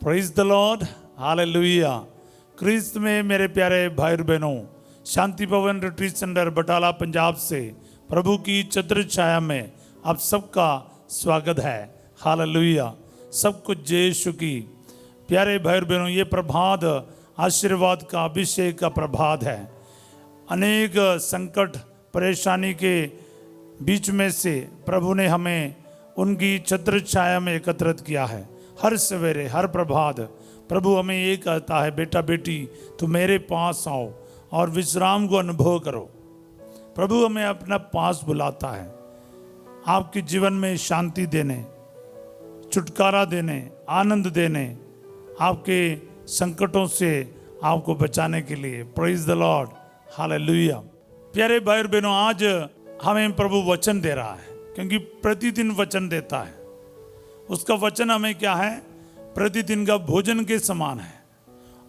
Praise the lord, hallelujah. क्रिस्त में मेरे प्यारे भाई और बहनों, शांति भवन रिट्रीट सेंटर बटाला पंजाब से प्रभु की छत्र छाया में आप सबका स्वागत है। हालेलुया। सब कुछ जय यीशु की। प्यारे भाई और बहनों, ये प्रभात आशीर्वाद का, अभिषेक का प्रभात है। अनेक संकट परेशानी के बीच में से प्रभु ने हमें उनकी छत्र छाया में एकत्रित किया है। हर सवेरे हर प्रभात प्रभु हमें ये कहता है, बेटा बेटी तुम मेरे पास आओ और विश्राम को अनुभव करो। प्रभु हमें अपना पास बुलाता है, आपके जीवन में शांति देने, छुटकारा देने, आनंद देने, आपके संकटों से आपको बचाने के लिए। Praise the lord, hallelujah. प्यारे भाई और बहनों, आज हमें प्रभु वचन दे रहा है, क्योंकि प्रतिदिन वचन देता है। उसका वचन हमें क्या है? प्रतिदिन का भोजन के समान है।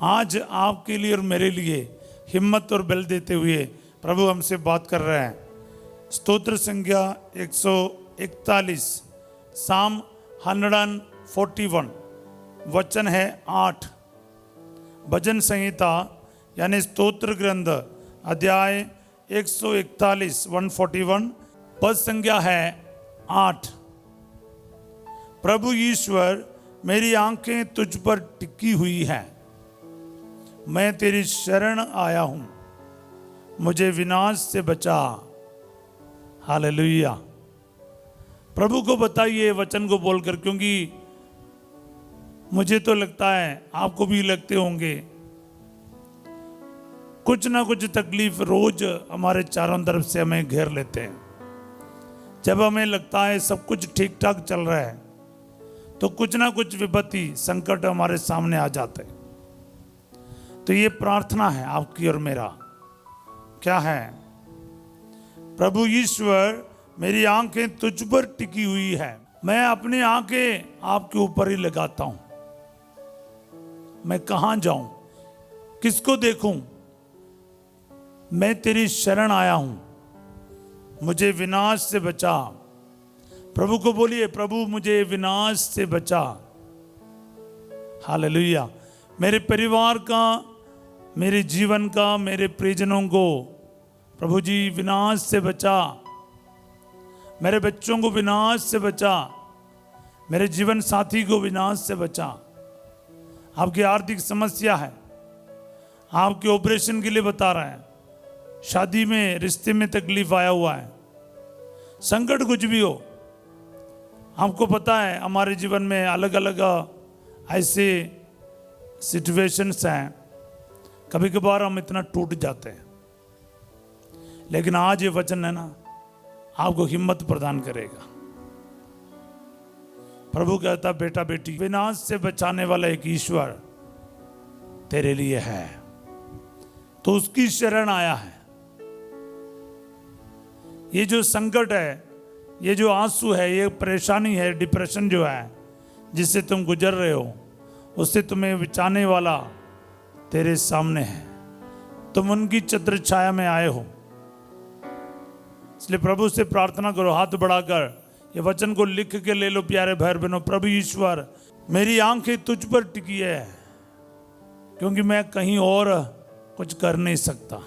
आज आपके लिए और मेरे लिए हिम्मत और बल देते हुए प्रभु हमसे बात कर रहे हैं। स्तोत्र संख्या 141, साम 141, वचन है 8। भजन संहिता यानी स्तोत्र ग्रंथ अध्याय 141 141, पद संख्या है 8। प्रभु ईश्वर, मेरी आंखें तुझ पर टिकी हुई हैं, मैं तेरी शरण आया हूं, मुझे विनाश से बचा। हालेलुया। प्रभु को बताइए वचन को बोलकर, क्योंकि मुझे तो लगता है आपको भी लगते होंगे कुछ ना कुछ तकलीफ रोज हमारे चारों तरफ से हमें घेर लेते हैं। जब हमें लगता है सब कुछ ठीक ठाक चल रहा है तो कुछ ना कुछ विपत्ति संकट हमारे सामने आ जाते हैं। तो ये प्रार्थना है आपकी और मेरा, क्या है? प्रभु ईश्वर, मेरी आंखें तुझ पर टिकी हुई है, मैं अपनी आंखें आपके ऊपर ही लगाता हूं। मैं कहां जाऊं, किसको देखूं? मैं तेरी शरण आया हूं, मुझे विनाश से बचा। प्रभु को बोलिए, प्रभु मुझे विनाश से बचा। हालेलुया। मेरे परिवार का, मेरे जीवन का, मेरे परिजनों को प्रभु जी विनाश से बचा। मेरे बच्चों को विनाश से बचा, मेरे जीवन साथी को विनाश से बचा। आपकी आर्थिक समस्या है, आपके ऑपरेशन के लिए बता रहा है, शादी में रिश्ते में तकलीफ आया हुआ है, संकट कुछ भी हो। आपको पता है हमारे जीवन में अलग अलग ऐसे सिचुएशंस हैं, कभी कभार हम इतना टूट जाते हैं, लेकिन आज ये वचन है ना, आपको हिम्मत प्रदान करेगा। प्रभु कहता, बेटा बेटी विनाश से बचाने वाला एक ईश्वर तेरे लिए है, तो उसकी शरण आया है। ये जो संकट है, ये जो आंसू है, ये परेशानी है, डिप्रेशन जो है जिससे तुम गुजर रहे हो, उससे तुम्हें बचाने वाला तेरे सामने है। तुम उनकी छत्र छाया में आए हो, इसलिए प्रभु से प्रार्थना करो, हाथ बढ़ाकर ये वचन को लिख के ले लो। प्यारे भाई बहनों, प्रभु ईश्वर, मेरी आंखें तुझ पर टिकी है, क्योंकि मैं कहीं और कुछ कर नहीं सकता,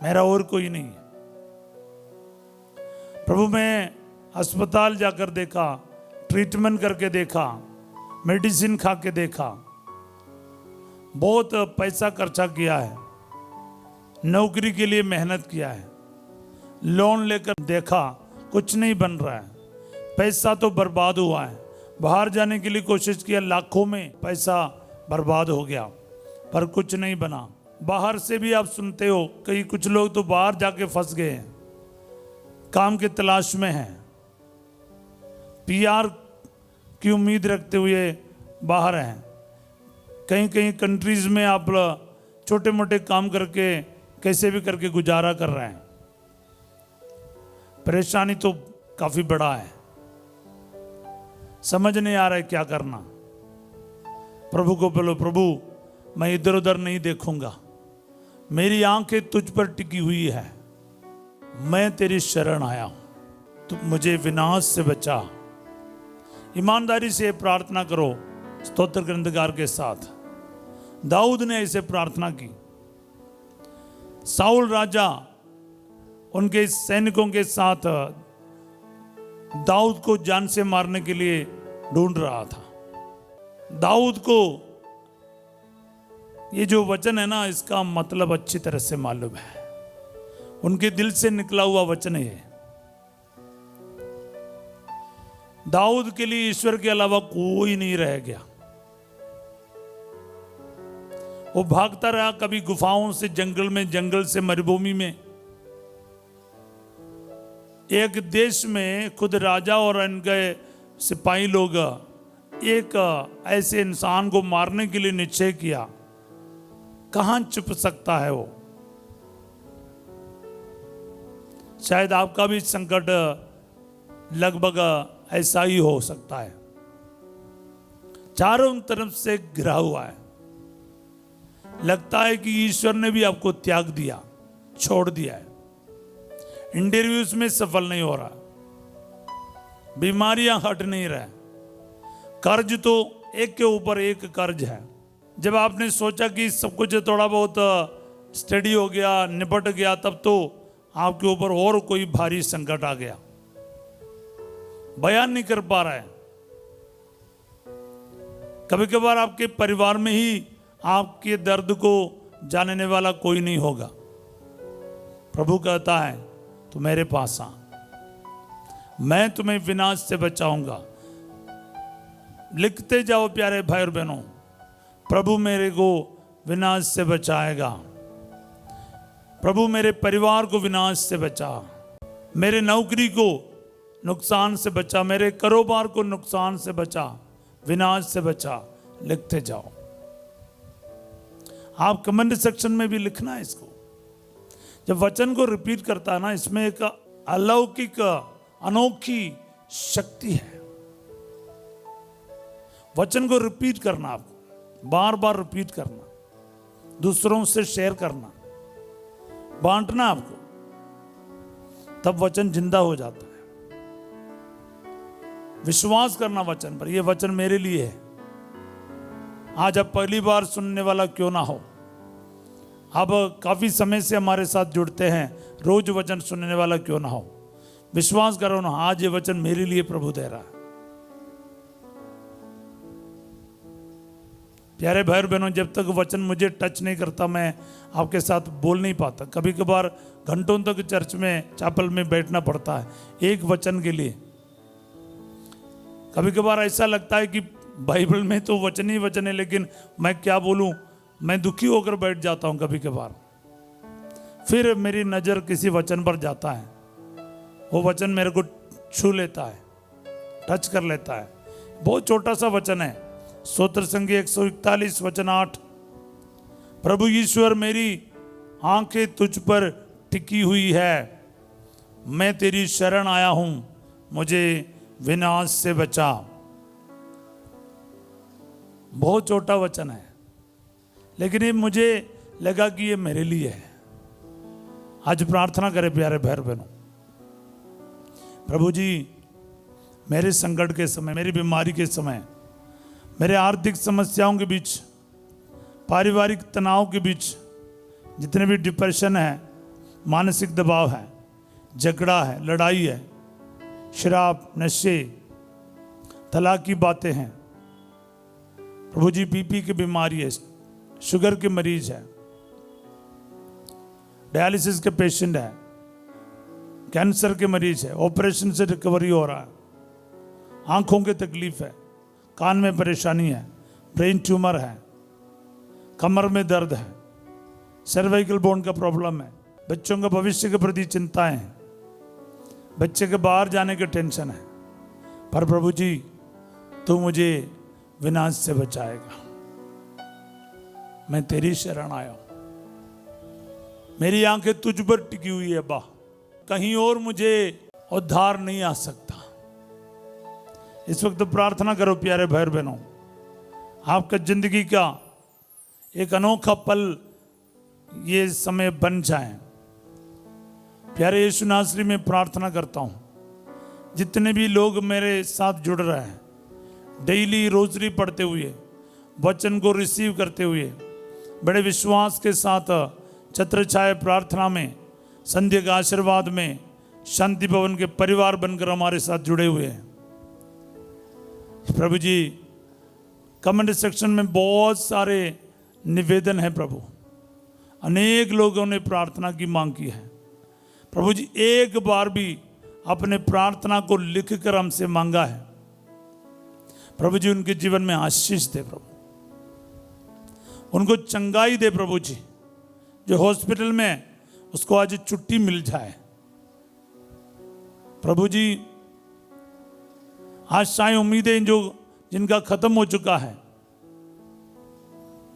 मेरा और कोई नहीं है। प्रभु मैं अस्पताल जाकर देखा, ट्रीटमेंट करके देखा, मेडिसिन खा के देखा, बहुत पैसा खर्चा किया है, नौकरी के लिए मेहनत किया है, लोन लेकर देखा, कुछ नहीं बन रहा है, पैसा तो बर्बाद हुआ है। बाहर जाने के लिए कोशिश किया, लाखों में पैसा बर्बाद हो गया, पर कुछ नहीं बना। बाहर से भी आप सुनते हो, कई कुछ लोग तो बाहर जाके फंस गए हैं, काम की तलाश में हैं, पीआर की उम्मीद रखते हुए बाहर हैं। कहीं कहीं कंट्रीज में आप छोटे मोटे काम करके कैसे भी करके गुजारा कर रहे हैं। परेशानी तो काफी बड़ा है, समझ नहीं आ रहा है क्या करना। प्रभु को बोलो, प्रभु मैं इधर उधर नहीं देखूंगा, मेरी आंखें तुझ पर टिकी हुई है, मैं तेरी शरण आया हूं, तू मुझे विनाश से बचा। ईमानदारी से प्रार्थना करो, स्तोत्र ग्रंथकार के साथ दाऊद ने ऐसे प्रार्थना की। साउल राजा उनके सैनिकों के साथ दाऊद को जान से मारने के लिए ढूंढ रहा था। दाऊद को ये जो वचन है ना, इसका मतलब अच्छी तरह से मालूम है। उनके दिल से निकला हुआ वचन है। दाऊद के लिए ईश्वर के अलावा कोई नहीं रह गया। वो भागता रहा, कभी गुफाओं से जंगल में, जंगल से मरुभूमि में। एक देश में खुद राजा और उनके सिपाही लोग एक ऐसे इंसान को मारने के लिए निश्चय किया। कहां छुप सकता है वो? शायद आपका भी संकट लगभग ऐसा ही हो सकता है। चारों तरफ से घिरा हुआ है। लगता है कि ईश्वर ने भी आपको त्याग दिया, छोड़ दिया है। इंटरव्यूज में सफल नहीं हो रहा, बीमारियां हट नहीं रहे, कर्ज तो एक के ऊपर एक कर्ज है। जब आपने सोचा कि सब कुछ थोड़ा बहुत स्टडी हो गया, निपट गया, तब तो आपके ऊपर और कोई भारी संकट आ गया। बयान नहीं कर पा रहा है। कभी कभार आपके परिवार में ही आपके दर्द को जानने वाला कोई नहीं होगा। प्रभु कहता है तू मेरे पास आ, मैं तुम्हें विनाश से बचाऊंगा। लिखते जाओ प्यारे भाई और बहनों, प्रभु मेरे को विनाश से बचाएगा। प्रभु मेरे परिवार को विनाश से बचा, मेरे नौकरी को नुकसान से बचा, मेरे कारोबार को नुकसान से बचा, विनाश से बचा। लिखते जाओ। आप कमेंट सेक्शन में भी लिखना है इसको। जब वचन को रिपीट करता है ना, इसमें एक अलौकिक अनोखी शक्ति है। वचन को रिपीट करना, आपको बार बार रिपीट करना, दूसरों से शेयर करना, बांटना आपको, तब वचन जिंदा हो जाता है। विश्वास करना वचन पर, यह वचन मेरे लिए है। आज आप पहली बार सुनने वाला क्यों ना हो, अब काफी समय से हमारे साथ जुड़ते हैं, रोज वचन सुनने वाला क्यों ना हो, विश्वास करो ना, आज ये वचन मेरे लिए प्रभु दे रहा है। प्यारे भाई बहनों, जब तक वचन मुझे टच नहीं करता, मैं आपके साथ बोल नहीं पाता। कभी कभार घंटों तक चर्च में, चैपल में बैठना पड़ता है एक वचन के लिए। कभी कभार ऐसा लगता है कि बाइबल में तो वचन ही वचन है, लेकिन मैं क्या बोलूं, मैं दुखी होकर बैठ जाता हूं कभी कभार। फिर मेरी नज़र किसी वचन पर जाता है, वो वचन मेरे को छू लेता है, टच कर लेता है। बहुत छोटा सा वचन है, स्तोत्र संगीत 141 वचन 8। प्रभु ईश्वर, मेरी आंखें तुझ पर टिकी हुई है, मैं तेरी शरण आया हूं, मुझे विनाश से बचा। बहुत छोटा वचन है, लेकिन ये मुझे लगा कि ये मेरे लिए है। आज प्रार्थना करें प्यारे भाई बहनों, प्रभु जी, मेरे संकट के समय, मेरी बीमारी के समय, मेरे आर्थिक समस्याओं के बीच, पारिवारिक तनाव के बीच, जितने भी डिप्रेशन है, मानसिक दबाव है, झगड़ा है, लड़ाई है, शराब, नशे, तलाक की बातें हैं, प्रभु जी बीपी की बीमारी है, शुगर के मरीज है, डायलिसिस के पेशेंट है, कैंसर के मरीज है, ऑपरेशन से रिकवरी हो रहा है, आंखों की तकलीफ है, कान में परेशानी है, ब्रेन ट्यूमर है, कमर में दर्द है, सर्वाइकल बोन का प्रॉब्लम है, बच्चों के भविष्य के प्रति चिंताएं हैं, बच्चे के बाहर जाने के टेंशन है। पर प्रभु जी, तू मुझे विनाश से बचाएगा। मैं तेरी शरण आया हूं, मेरी आंखें तुझ पर टिकी हुई है बा, कहीं और मुझे उद्धार नहीं आ सकता। इस वक्त प्रार्थना करो प्यारे भाई बहनों, आपका जिंदगी का एक अनोखा पल ये समय बन जाए। प्यारे यीशु नासरी में प्रार्थना करता हूं, जितने भी लोग मेरे साथ जुड़ रहे हैं, डेली रोजरी पढ़ते हुए, वचन को रिसीव करते हुए बड़े विश्वास के साथ छत्र छाया प्रार्थना में, संध्या के आशीर्वाद में शांति भवन के परिवार बनकर हमारे साथ जुड़े हुए हैं। प्रभु जी, कमेंट सेक्शन में बहुत सारे निवेदन है प्रभु, अनेक लोगों ने प्रार्थना की मांग की है। प्रभु जी, एक बार भी अपने प्रार्थना को लिखकर हमसे मांगा है। प्रभु जी, उनके जीवन में आशीष दे प्रभु, उनको चंगाई दे प्रभु जी। जो हॉस्पिटल में उसको आज छुट्टी मिल जाए प्रभु जी। आशाएं उम्मीदें जो जिनका खत्म हो चुका है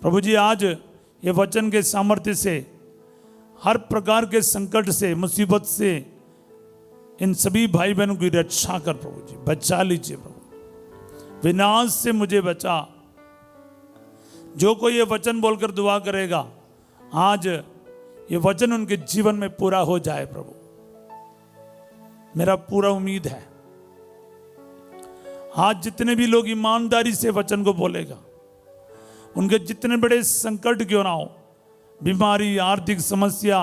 प्रभु जी, आज ये वचन के सामर्थ्य से हर प्रकार के संकट से, मुसीबत से इन सभी भाई बहनों की रक्षा कर प्रभु जी, बचा लीजिए प्रभु, विनाश से मुझे बचा। जो कोई ये वचन बोलकर दुआ करेगा, आज ये वचन उनके जीवन में पूरा हो जाए प्रभु, मेरा पूरा उम्मीद है। आज जितने भी लोग ईमानदारी से वचन को बोलेगा, उनके जितने बड़े संकट क्यों ना हो, बीमारी, आर्थिक समस्या,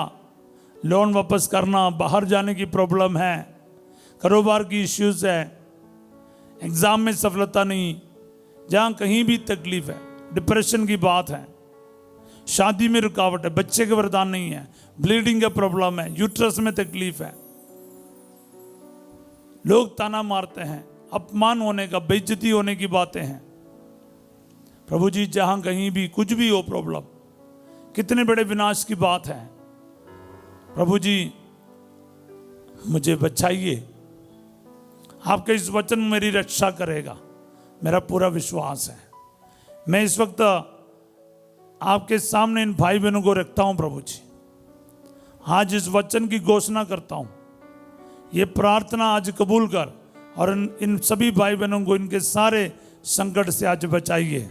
लोन वापस करना, बाहर जाने की प्रॉब्लम है, कारोबार की इश्यूज है, एग्जाम में सफलता नहीं, जहाँ कहीं भी तकलीफ है, डिप्रेशन की बात है, शादी में रुकावट है, बच्चे के वरदान नहीं है, ब्लीडिंग का प्रॉब्लम है, यूट्रस में तकलीफ है, लोग ताना मारते हैं, अपमान होने का, बेइज्जती होने की बातें हैं प्रभु जी। जहां कहीं भी कुछ भी हो प्रॉब्लम, कितने बड़े विनाश की बात है प्रभु जी, मुझे बचाइए। आपके इस वचन मेरी रक्षा करेगा, मेरा पूरा विश्वास है। मैं इस वक्त आपके सामने इन भाई बहनों को रखता हूं प्रभु जी। आज इस वचन की घोषणा करता हूं, ये प्रार्थना आज कबूल कर और इन सभी भाई बहनों को इनके सारे संकट से आज बचाइए।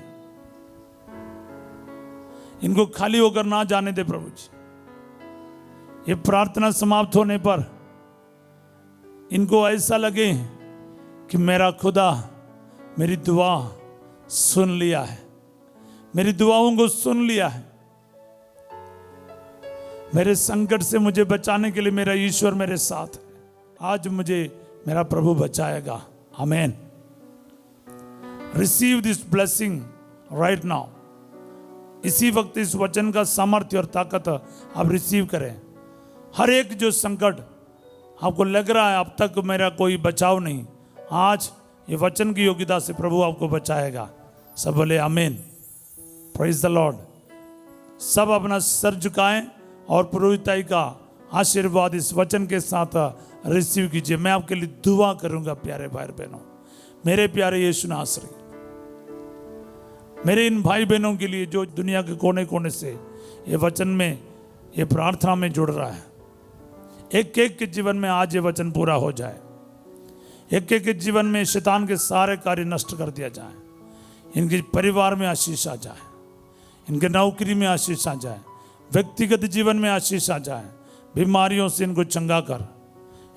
इनको खाली होकर ना जाने दे प्रभु जी। ये प्रार्थना समाप्त होने पर इनको ऐसा लगे कि मेरा खुदा मेरी दुआ सुन लिया है, मेरी दुआओं को सुन लिया है, मेरे संकट से मुझे बचाने के लिए मेरा ईश्वर मेरे साथ है। आज मुझे मेरा प्रभु बचाएगा। आमेन। Receive this blessing right now. इसी वक्त इस वचन का सामर्थ्य और ताकत आप रिसीव करें। हर एक जो संकट आपको लग रहा है अब तक मेरा कोई बचाव नहीं, आज ये वचन की योग्यता से प्रभु आपको बचाएगा। सब बोले आमीन। Praise the Lord. सब अपना सर झुकाएं और पुरोहिताई का आशीर्वाद इस वचन के साथ रिसीव कीजिए। मैं आपके लिए दुआ करूंगा। प्यारे भाई बहनों, मेरे प्यारे यीशु नासरी, मेरे इन भाई बहनों के लिए जो दुनिया के कोने कोने से ये वचन में, ये प्रार्थना में जुड़ रहा है, एक एक के जीवन में आज ये वचन पूरा हो जाए। एक एक के जीवन में शैतान के सारे कार्य नष्ट कर दिया जाए। इनके परिवार में आशीष आ जाए, इनके नौकरी में आशीष आ जाए, व्यक्तिगत जीवन में आशीष आ जाए। बीमारियों से इनको चंगा कर,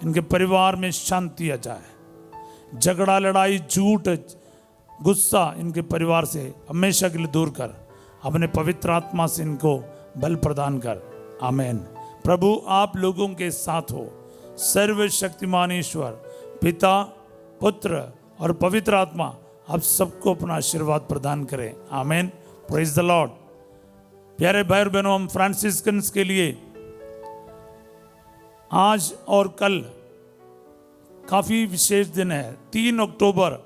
इनके परिवार में शांति आ जाए। झगड़ा, लड़ाई, झूठ, गुस्सा इनके परिवार से हमेशा के लिए दूर कर। अपने पवित्र आत्मा से इनको बल प्रदान कर। आमीन। प्रभु आप लोगों के साथ हो। सर्वशक्तिमान ईश्वर पिता, पुत्र और पवित्र आत्मा आप सबको अपना आशीर्वाद प्रदान करें। आमीन। Praise the Lord. प्यारे भाई और बहनों, हम फ्रांसिस्कन्स के लिए आज और कल काफ़ी विशेष दिन है। 3 अक्टूबर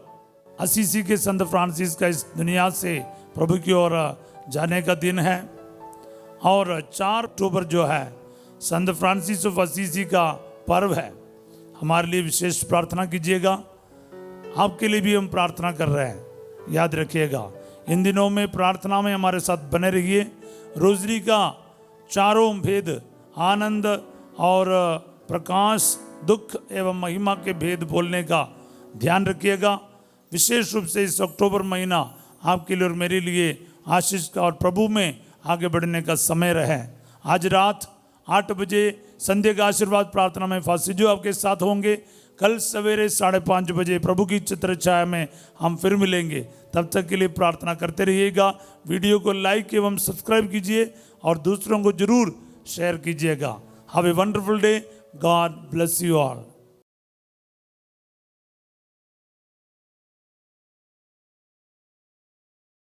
असीसी के संत फ्रांसिस का इस दुनिया से प्रभु की ओर जाने का दिन है, और 4 अक्टूबर जो है संत फ्रांसिस ऑफ असीसी का पर्व है। हमारे लिए विशेष प्रार्थना कीजिएगा। आपके लिए भी हम प्रार्थना कर रहे हैं, याद रखिएगा। इन दिनों में प्रार्थना में हमारे साथ बने रहिए। रोजरी का चारों भेद, आनंद और प्रकाश, दुख एवं महिमा के भेद बोलने का ध्यान रखिएगा। विशेष रूप से इस अक्टूबर महीना आपके लिए और मेरे लिए आशीष का और प्रभु में आगे बढ़ने का समय रहे। आज रात 8 बजे संध्या का आशीर्वाद प्रार्थना में फासिजो आपके साथ होंगे। कल सवेरे 5:30 बजे प्रभु की चित्र छाया में हम फिर मिलेंगे। तब तक के लिए प्रार्थना करते रहिएगा। वीडियो को लाइक एवं सब्सक्राइब कीजिए और दूसरों को जरूर शेयर कीजिएगा। Have a wonderful day. God bless you all.